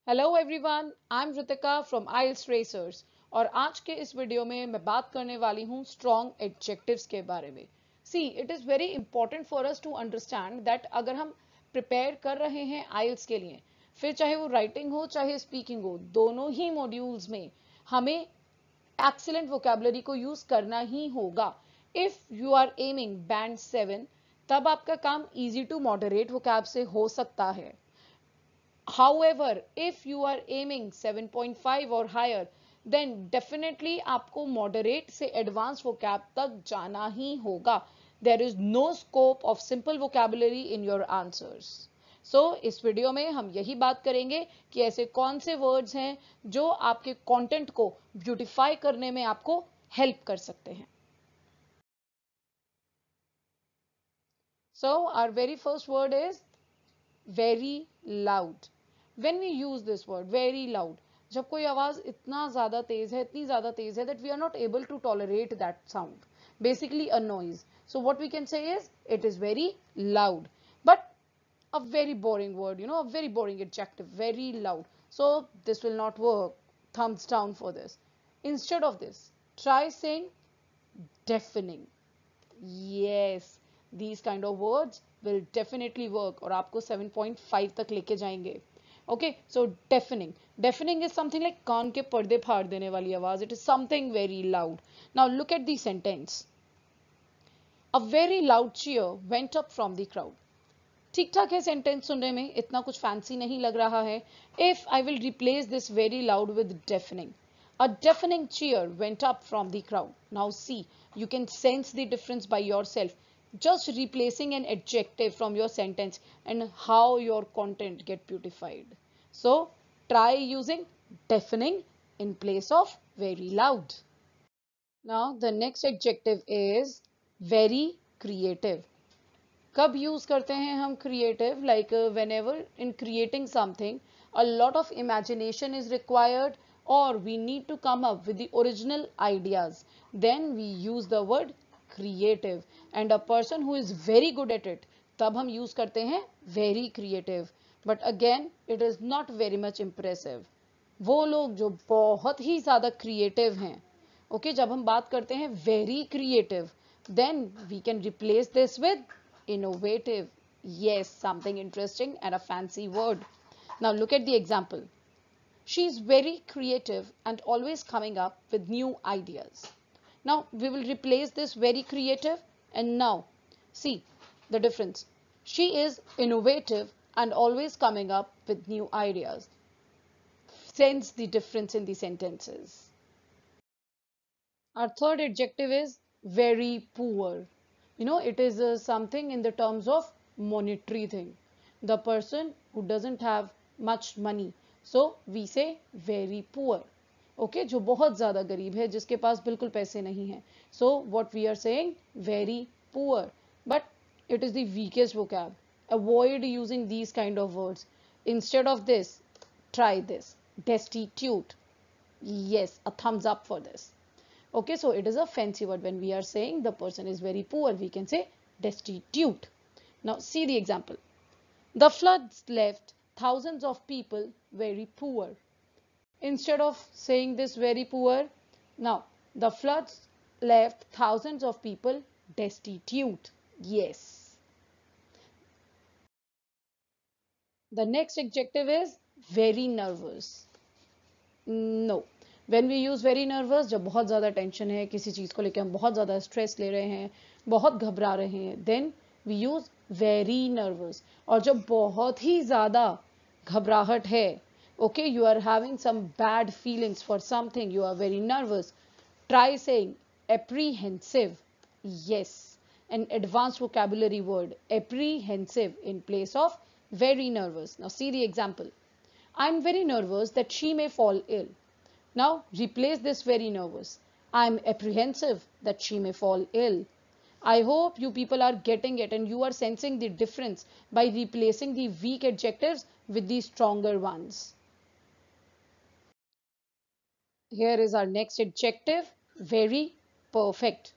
Hello everyone, I am Ritika from IELTS racers और आज के इस वीडियो में मैं बात करने वाली हूँ स्ट्रॉन्ग एडजेक्टिव्स के बारे में। See it is very important for us to understand that अगर हम प्रिपेयर कर रहे हैं आइल्स के लिए, फिर चाहे वो राइटिंग हो चाहे स्पीकिंग हो, दोनों ही मॉड्यूल्स में हमें एक्सीलेंट वोकेबलरी को यूज करना ही होगा। If you are aiming band 7, तब आपका काम इजी टू मॉडरेट वोकैब से हो सकता है। However, if you are aiming 7.5 or higher, then definitely आपको moderate से advanced vocab तक जाना ही होगा. There is no scope of simple vocabulary in your answers. So, इस वीडियो में हम यही बात करेंगे कि ऐसे कौन से वर्ड्स हैं जो आपके कंटेंट को ब्यूटिफाई करने में आपको हेल्प कर सकते हैं. So, our very first word is very loud. When we use this word very loud, जब कोई आवाज इतना ज्यादा तेज है, इतनी ज्यादा तेज है that we are not able to tolerate that sound, basically a noise. So what we can say is it is very loud. But a very boring word, a very boring adjective, very loud. So this will not work. Thumbs down for this. Instead of this, try saying deafening. Yes, these kind of words will definitely work और आपको 7.5 तक लेके जाएंगे. Okay, so deafening is something like कान के पर्दे फाड़ देने वाली आवाज. It is something very loud. Now look at the sentence. A very loud cheer went up from the crowd. ठीक ठाक है सेंटेंस सुनने में, इतना कुछ फैंसी नहीं लग रहा है. If I will replace this very loud with deafening, a deafening cheer went up from the crowd. Now see, you can sense the difference by yourself, just replacing an adjective from your sentence and how your content get beautified. So try using deafening in place of very loud. Now the next adjective is very creative. कब use करते हैं हम creative? Like whenever in creating something a lot of imagination is required और we need to come up with the original ideas, then we use the word creative. And a person who is very good at it, तब हम use करते हैं very creative. But again it is not very much impressive. वो लोग जो बहुत ही ज्यादा creative हैं, ओके, जब हम बात करते हैं very creative, then we can replace this with innovative. Yes, something interesting and a fancy word. Now look at the example. She is very creative and always coming up with new ideas. Now we will replace this very creative and now see the difference. She is innovative and always coming up with new ideas. Sense the difference in the sentences. Our third adjective is very poor. It is something in the terms of monetary thing. The person who doesn't have much money. So we say very poor. Okay, जो बहुत ज़्यादा गरीब है, जिसके पास बिल्कुल पैसे नहीं हैं. So what we are saying, very poor. But it is the weakest vocab. Avoid using these kind of words. Instead of this, try this. Destitute. Yes, a thumbs up for this. Okay, so it is a fancy word. When we are saying the person is very poor, we can say destitute. Now see the example. The floods left thousands of people very poor. Instead of saying this very poor, now the floods left thousands of people destitute. Yes. The next adjective is very nervous. No. When we use very nervous, जब बहुत ज़्यादा tension है किसी चीज़ को लेकर, हम बहुत ज़्यादा स्ट्रेस ले रहे हैं, बहुत घबरा रहे हैं, then we use very nervous. और जब बहुत ही ज़्यादा घबराहट है, okay, you are having some bad feelings for something, you are very nervous, try saying apprehensive. Yes, an advanced vocabulary word, apprehensive in place of very nervous. Now see the example. I'm very nervous that she may fall ill. Now replace this very nervous. I'm apprehensive that she may fall ill. I hope you people are getting it and you are sensing the difference by replacing the weak adjectives with the stronger ones. Here is our next adjective, very perfect.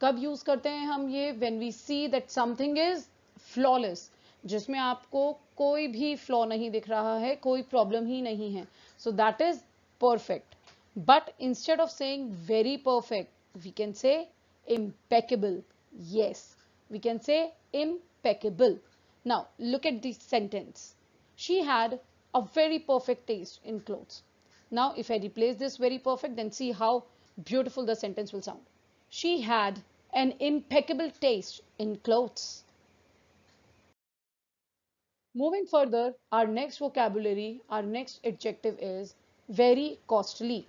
कब use करते हैं हम ये? When we see that something is flawless. जिसमें आपको कोई भी flaw नहीं दिख रहा है, कोई प्रॉब्लम ही नहीं है. So that is perfect. But instead of saying very perfect, we can say impeccable. Yes, we can say impeccable. Now look at this sentence. She had a very perfect taste in clothes. Now if I replace this very perfect, then see how beautiful the sentence will sound. She had an impeccable taste in clothes. Moving further, our next vocabulary, our next adjective is very costly.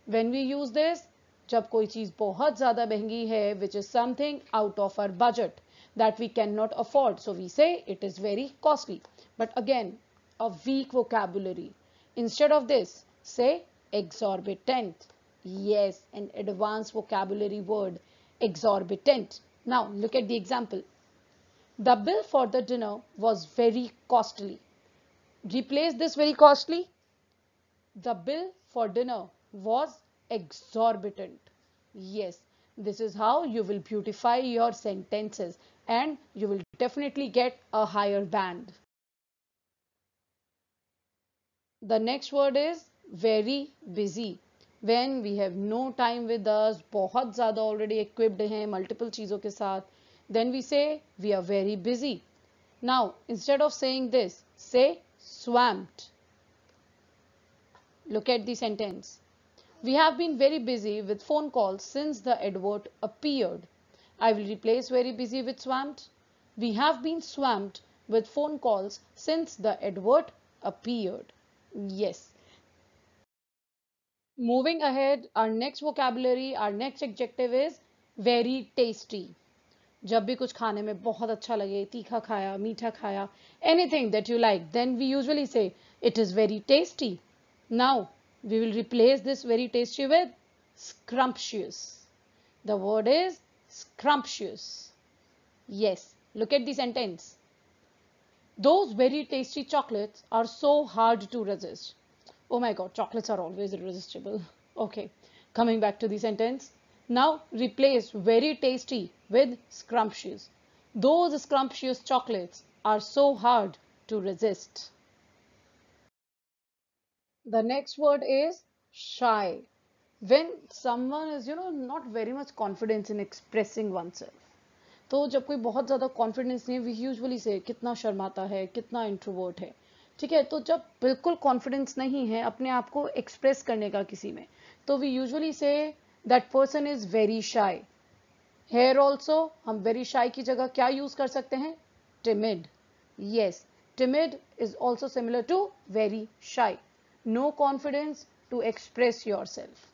When we use this, जब कोई चीज बहुत ज़्यादा महंगी है, which is something out of our budget that we cannot afford, so we say it is very costly. But again, a weak vocabulary. Instead of this, say exorbitant. Yes, an advanced vocabulary word, exorbitant. Now look at the example. The bill for the dinner was very costly. Replace this very costly. The bill for dinner was exorbitant. Yes, this is how you will beautify your sentences and you will definitely get a higher band. The next word is very busy. When we have no time with us, बहुत ज़्यादा already equipped हैं multiple चीज़ों के साथ, then we say we are very busy. Now, instead of saying this, say swamped. Look at the sentence. We have been very busy with phone calls since the advert appeared. I will replace very busy with swamped. We have been swamped with phone calls since the advert appeared. Yes. Moving ahead, our next vocabulary, our next adjective is very tasty. जब भी कुछ खाने में बहुत अच्छा लगे, तीखा खाया, मीठा खाया, anything that you like, then we usually say it is very tasty. Now we will replace this very tasty with scrumptious. The word is scrumptious. Yes, look at the sentence. Those very tasty chocolates are so hard to resist. Oh my god, chocolates are always irresistible. Okay, coming back to the sentence. Now replace very tasty with scrumptious. Those scrumptious chocolates are so hard to resist. The next word is shy. When someone is, not very much confident in expressing oneself. तो जब कोई बहुत ज़्यादा confidence नहीं है, we usually से कितना शर्माता है, कितना इंट्रोवर्ट है. ठीक है, तो जब बिल्कुल कॉन्फिडेंस नहीं है अपने आप को एक्सप्रेस करने का किसी में, तो we usually say that person is very shy. Here also हम वेरी शाई की जगह क्या यूज कर सकते हैं? Timid. Yes, timid is also similar to very shy. No confidence to express your self.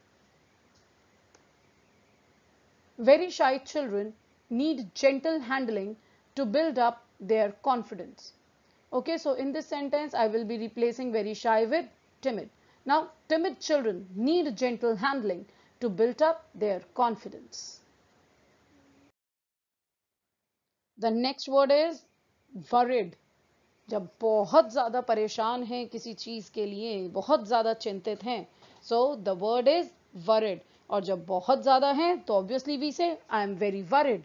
Very shy children need gentle handling to build up their confidence. Okay, so in this sentence, I will be replacing very shy with timid. Now, timid children need gentle handling to build up their confidence. The next word is worried. जब बहुत ज़्यादा परेशान हैं किसी चीज़ के लिए, बहुत ज़्यादा चिंतित हैं, so the word is worried. और जब बहुत ज़्यादा हैं तो obviously we say I am very worried.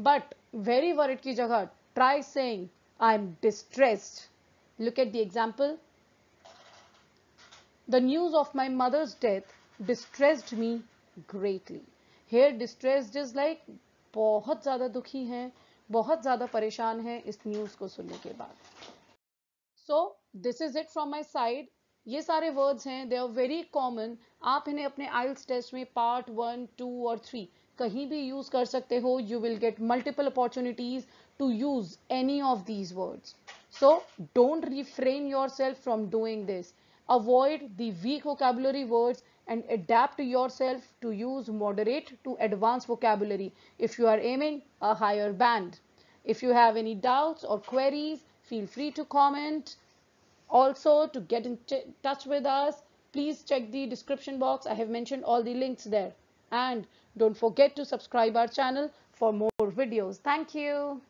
But very worried की जगह try saying I am distressed. Look at the example. The news of my mother's death distressed me greatly. Here distressed is like बहुत ज़्यादा दुखी हैं, बहुत ज़्यादा परेशान हैं इस न्यूज़ को सुनने के बाद. So this is it from my side. ये सारे वर्ड्स हैं, दे आर वेरी कॉमन. आप इन्हें अपने आइल्स टेस्ट में पार्ट 1, 2 और 3 कहीं भी यूज कर सकते हो. You will get multiple opportunities to use any of these words. So don't refrain your self from doing this. Avoid the weak vocabulary words and adapt yourself to use moderate to advanced vocabulary if you are aiming a higher band. If you have any doubts or queries, feel free to comment. Also, to get in touch with us, please check the description box. I have mentioned all the links there. And don't forget to subscribe our channel for more videos. Thank you.